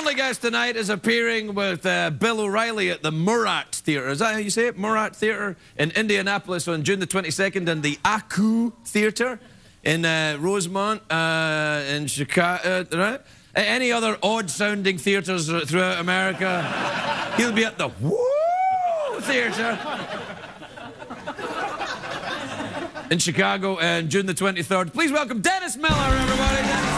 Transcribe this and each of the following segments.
only guest tonight is appearing with Bill O'Reilly at the Murat Theatre. Is that how you say it? Murat Theatre in Indianapolis on June the 22nd, and the Aku Theatre in Rosemont in Chicago. Right? Any other odd-sounding theatres throughout America? He'll be at the Woo Theatre in Chicago on June the 23rd. Please welcome Dennis Miller, everybody. Dennis.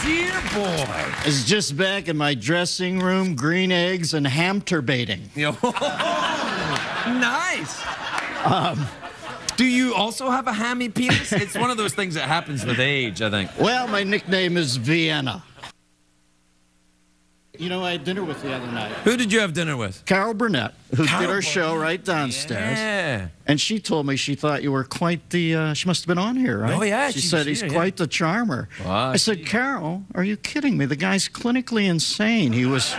Dear boy. I was just back in my dressing room, green eggs and ham-turbating. Nice. Do you also have a hammy penis? It's one of those things that happens with age, I think. Well, my nickname is Vienna. You know, I had dinner with the other night. Who did you have dinner with? Carol Burnett, who did her show right downstairs. Yeah. And she told me she thought you were quite the, she must have been on here, right? Oh, yeah. She said he's quite the charmer. Well, I said, Carol, are you kidding me? The guy's clinically insane. He was...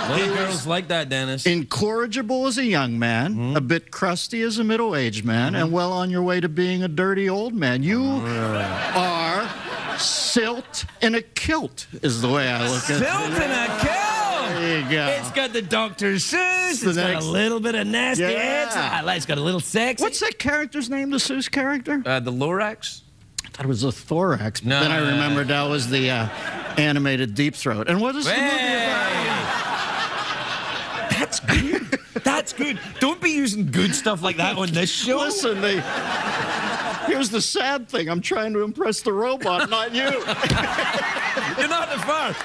Little girls like that, Dennis. Incorrigible as a young man, a bit crusty as a middle-aged man, and well on your way to being a dirty old man. You are silt in a kilt, is the way I look at it. Silt in a kilt! There you go. It's got the Dr. Seuss. It's got a little bit of nasty edge. It's got a little sexy. What's that character's name, the Seuss character? The Lorax. I thought it was the Thorax, but then I remembered that was the animated Deep Throat. And what is the movie about? That's good. That's good. Don't be using good stuff like that on this show. Listen, here's the sad thing. I'm trying to impress the robot, not you. You're not the first.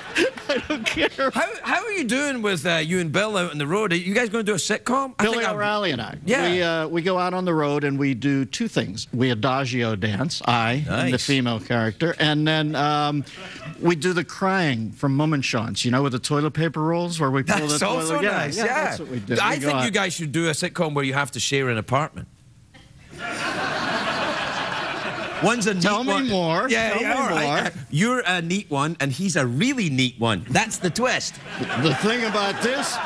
I don't care. How are you doing with you and Bill out on the road? Are you guys going to do a sitcom? Billy O'Reilly and I. Yeah. We go out on the road and we do two things. We adagio dance, and the female character, and then we do the crying from Mummenschanz, you know, with the toilet paper rolls where we pull the toilet. That's also nice, yeah. That's what we do. I think you guys should do a sitcom where you have to share an apartment. One's a neat one. Tell me more. Yeah, Tell me more. You're a neat one, and he's a really neat one. That's the twist. The thing about this,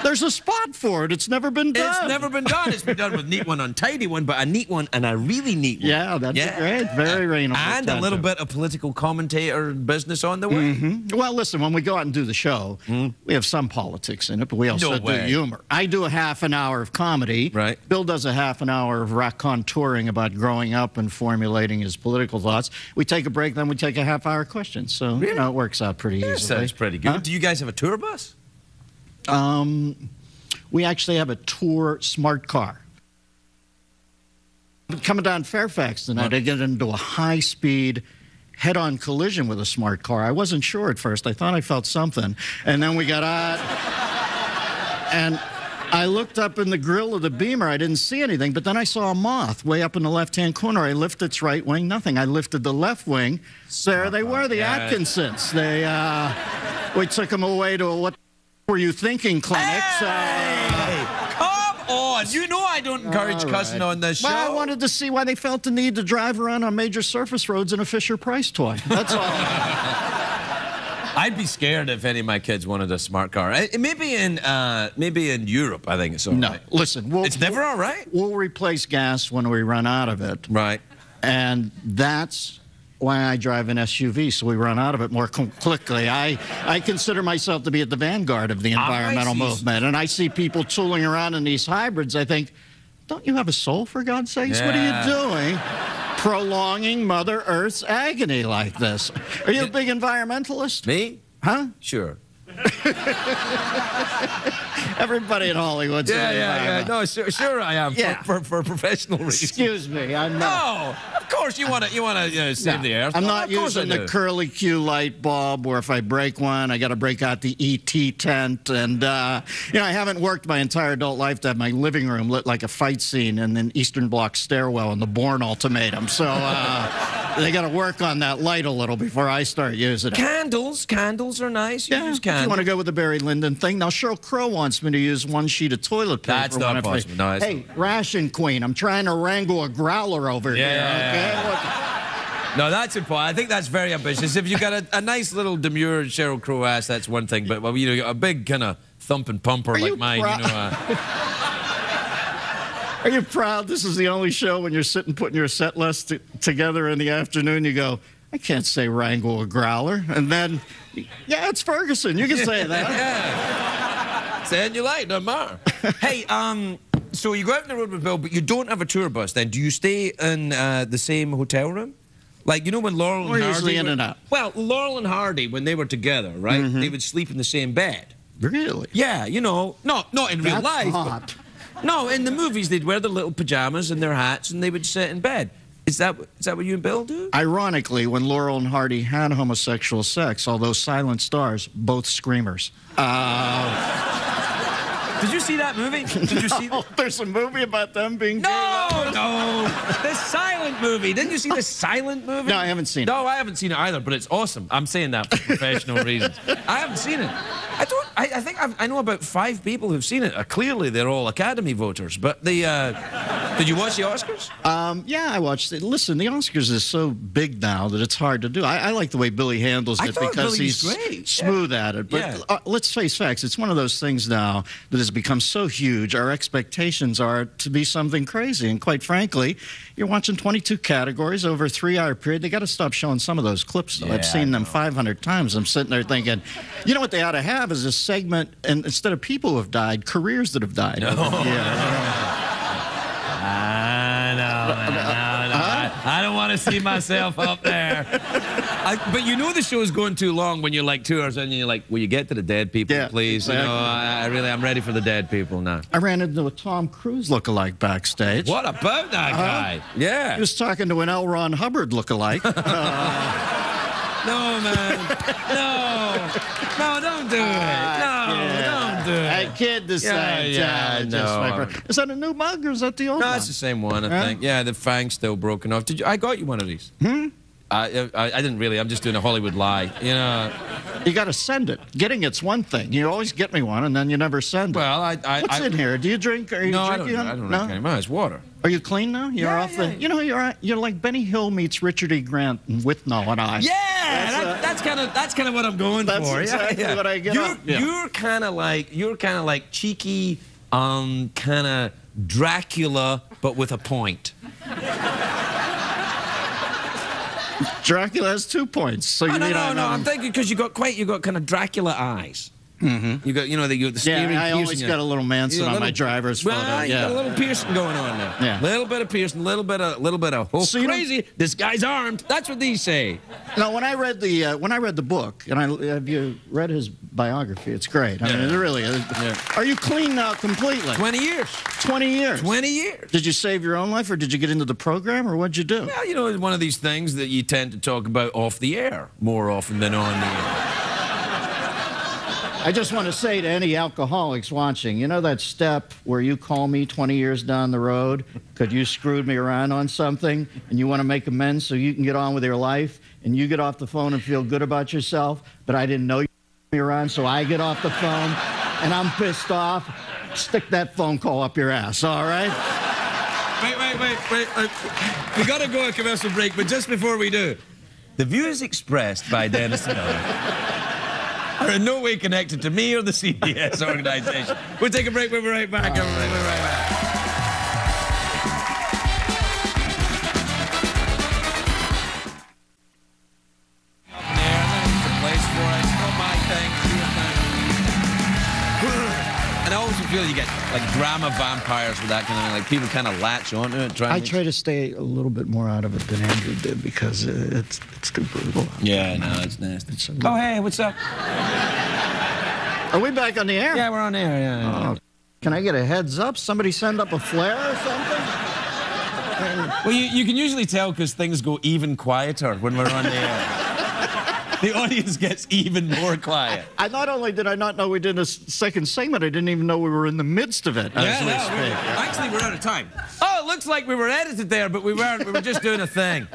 there's a spot for it. It's never been done. It's never been done. It's been done with neat one, untidy one, but a neat one and a really neat one. Yeah, that's great. Very reasonable. And a little bit of political commentator business on the way. Well, listen, when we go out and do the show, we have some politics in it, but we also do humor. I do a half an hour of comedy. Right. Bill does a half an hour of racontouring about growing up and formulating his political thoughts. We take a break, then we take a half-hour question. So, you know, it works out pretty easily. Sounds pretty good. Huh? Do you guys have a tour bus? We actually have a tour smart car. Coming down Fairfax tonight, I get into a high-speed head-on collision with a smart car. I wasn't sure at first. I thought I felt something. And then we got out, and I looked up in the grill of the Beamer. I didn't see anything, but then I saw a moth way up in the left-hand corner. I lifted its right wing, nothing. I lifted the left wing. There they were, the Atkinsons. They, we took them away to a what were you thinking clinics. Hey, come on. You know I don't encourage cussing on this show. Well, I wanted to see why they felt the need to drive around on major surface roads in a Fisher-Price toy. That's all. I'd be scared if any of my kids wanted a smart car. Maybe in Europe, I think it's all right. No, listen. It's never all right? We'll replace gas when we run out of it. Right. And that's why I drive an SUV, so we run out of it more quickly. I consider myself to be at the vanguard of the environmental movement, and I see people tooling around in these hybrids. I think, don't you have a soul, for God's sakes? Yeah. What are you doing? Prolonging Mother Earth's agony like this. Are you a big environmentalist? Me? Huh? Sure. Everybody in Hollywood's yeah. No, sure I am. Yeah. For professional reasons. Excuse me, I'm not. No, of course you want to save the earth. I'm not using the curly Q light bulb, where if I break one, I got to break out the ET tent. And you know, I haven't worked my entire adult life to have my living room lit like a fight scene in an Eastern Bloc stairwell in the Bourne Ultimatum. So they got to work on that light a little before I start using it. Candles are nice. You use candles. You want to go with the Barry Lyndon thing? Now, Sheryl Crow wants me to use one sheet of toilet paper. That's not possible. No, hey, ration queen, I'm trying to wrangle a growler over here. Okay? No, that's important. I think that's very ambitious. If you've got a nice little demure Sheryl Crow ass, that's one thing. But, well, you know, a big kind of thumping pumper like mine, you know. Are you proud this is the only show when you're sitting putting your set list together in the afternoon, you go, I can't say wrangle a growler. And then, yeah, it's Ferguson. You can say that. Yeah. Saying you like, no matter. Hey, so you go out on the road with Bill, but you don't have a tour bus then. Do you stay in the same hotel room? Like, you know when Laurel and Hardy... usually in and out. Well, Laurel and Hardy, when they were together, right, they would sleep in the same bed. Really? Yeah, you know, not in real life. Hot. No, in the movies, they'd wear their little pajamas and their hats, and they would sit in bed. Is that what you and Bill do? Ironically, when Laurel and Hardy had homosexual sex, although silent stars, both screamers. Did you see that movie? Did you see that? There's a movie about them being gay. No! The silent movie. Didn't you see the silent movie? No, I haven't seen it. No, I haven't seen it either, but it's awesome. I'm saying that for professional reasons. I haven't seen it. I think I know about 5 people who've seen it. Clearly, they're all Academy voters. But did you watch the Oscars? Yeah, I watched it. Listen, the Oscars is so big now that it's hard to do. I like the way Billy handles it because he's smooth at it. But let's face facts. It's one of those things now that has become so huge. Our expectations are to be something crazy. And quite frankly, you're watching 22 categories over a 3-hour period. They got to stop showing some of those clips, though. I've seen them 500 times. I'm sitting there thinking, you know what they ought to have is a segment, and instead of people who have died, careers that have died. No. Yeah. I don't want to see myself up there. But you know the show's going too long when you're like 2 hours in and you're like, will you get to the dead people, please? Exactly. You know, I'm ready for the dead people now. I ran into a Tom Cruise lookalike backstage. What about that guy? Yeah. He was talking to an L. Ron Hubbard lookalike. No, man. No, don't do it. Don't do it. I kid the same time. No. Is that a new mug or is that the old one? No, it's the same one, I think. Yeah, the fang's still broken off. I got you one of these. I didn't really. I'm just doing a Hollywood lie. You know. You got to send it. Getting it's one thing. You always get me one, and then you never send it. Well, What's in here? Do you drink? Are you drinking? I don't drink anymore. It's water. Are you clean now? You're off the. You know, you're like Benny Hill meets Richard E. Grant with no and I. Yeah, that's kind of what I'm going that's for. That's exactly what I get. You're kind of like cheeky, kind of Dracula, but with a point. Dracula has 2 points, so you no. I'm thinking because you got kind of Dracula eyes. You got, you know, the steering. Yeah, I always got a little Manson on my driver's photo. Well, you got a little piercing going on there. Yeah, little bit of piercing, little bit of. Oh, so crazy! This guy's armed. That's what these say. Now, when I read the book, and have you read his biography? It's great. I mean, it really is. Yeah. Are you clean now completely? 20 years. 20 years. 20 years. Did you save your own life, or did you get into the program, or what'd you do? Well, you know, it's one of these things that you tend to talk about off the air more often than on the air. I just want to say to any alcoholics watching, you know that step where you call me 20 years down the road because you screwed me around on something and you want to make amends so you can get on with your life and you get off the phone and feel good about yourself, but I didn't know you screwed me around, so I get off the phone and I'm pissed off. Stick that phone call up your ass, all right? Wait. We got to go a commercial break, but just before we do, the views expressed by Dennis Miller are in no way connected to me or the CBS organization. We'll take a break. We'll be right back. We'll be right back. There's a place for it. It's not my thing. And I always feel you get like drama vampires with that kind of like people kind of latch onto it. I try to stay a little bit more out of it than Andrew did because it's too brutal. Yeah, no, it's nasty. Oh, hey, what's up? Are we back on the air? Yeah, we're on air, yeah. Oh, can I get a heads up? Somebody send up a flare or something? Well, you can usually tell because things go even quieter when we're on the air. The audience gets even more quiet. Not only did I not know we did a second segment, I didn't even know we were in the midst of it as we speak. Actually, we're out of time. Oh, it looks like we were edited there, but we weren't. We were just doing a thing.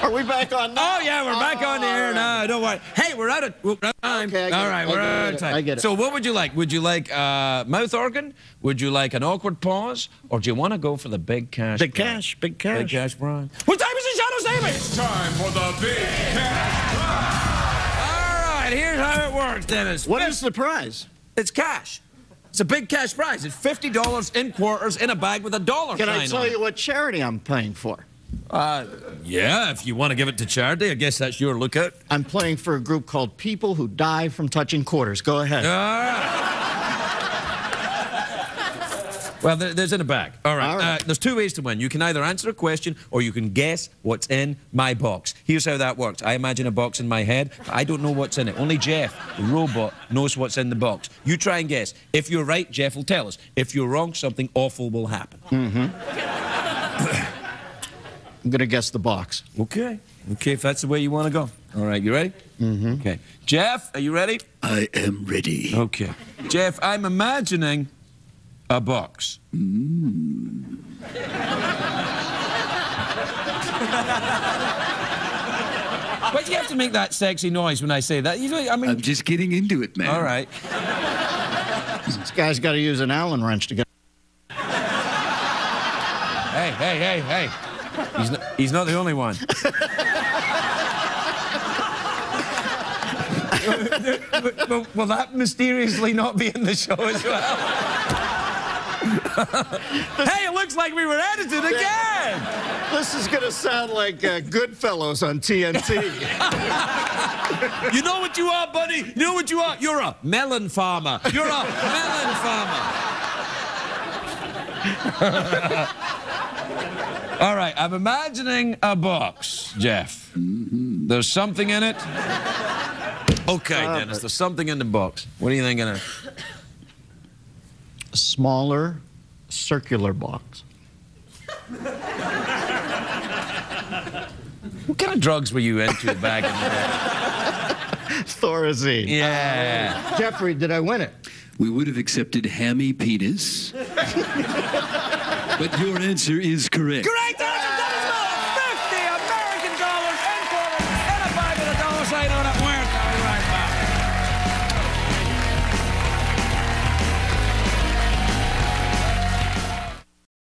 Are we back on now? Oh, yeah, we're back on the air now. Don't worry. Hey, we're out of time. Okay, all right, we're out of time. I get it. So what would you like? Would you like mouth organ? Would you like an awkward pause? Or do you want to go for the big cash Big prize? cash, big cash. Big cash prize. What time is it, Shadow Saber? It's time for the big cash prize. All right, here's how it works, Dennis. What is the prize? It's cash. It's a big cash prize. It's $50 in quarters in a bag with a dollar Can sign I tell on you what charity I'm playing for? Yeah, if you want to give it to charity, I guess that's your lookout. I'm playing for a group called People Who Die from Touching Quarters. Go ahead. All right. Well, there's in a bag. All right. All right. There's two ways to win. You can either answer a question or you can guess what's in my box. Here's how that works. I imagine a box in my head, but I don't know what's in it. Only Jeff, the robot, knows what's in the box. You try and guess. If you're right, Jeff will tell us. If you're wrong, something awful will happen. I'm going to guess the box. Okay. Okay, if that's the way you want to go. All right, you ready? Okay. Jeff, are you ready? I am ready. Okay. Jeff, I'm imagining a box. Why do you have to make that sexy noise when I say that? You know, I mean... I'm just getting into it, man. All right. This guy's got to use an Allen wrench to get... Hey. He's not the only one. Will that mysteriously not be in the show as well? Hey, it looks like we were edited again! This is going to sound like Goodfellas on TNT. You know what you are, buddy? You know what you are? You're a melon farmer. You're a melon farmer. All right, I'm imagining a box, Jeff. There's something in it. Okay, Dennis, there's something in the box. What are you thinking of? A smaller, circular box. What kind of drugs were you into back in the day? Thorazine. Yeah. Jeffrey, did I win it? We would have accepted hammy penis. But your answer is correct. Correct answer! That is $50 American in quarters in a bag with a dollar sign on it.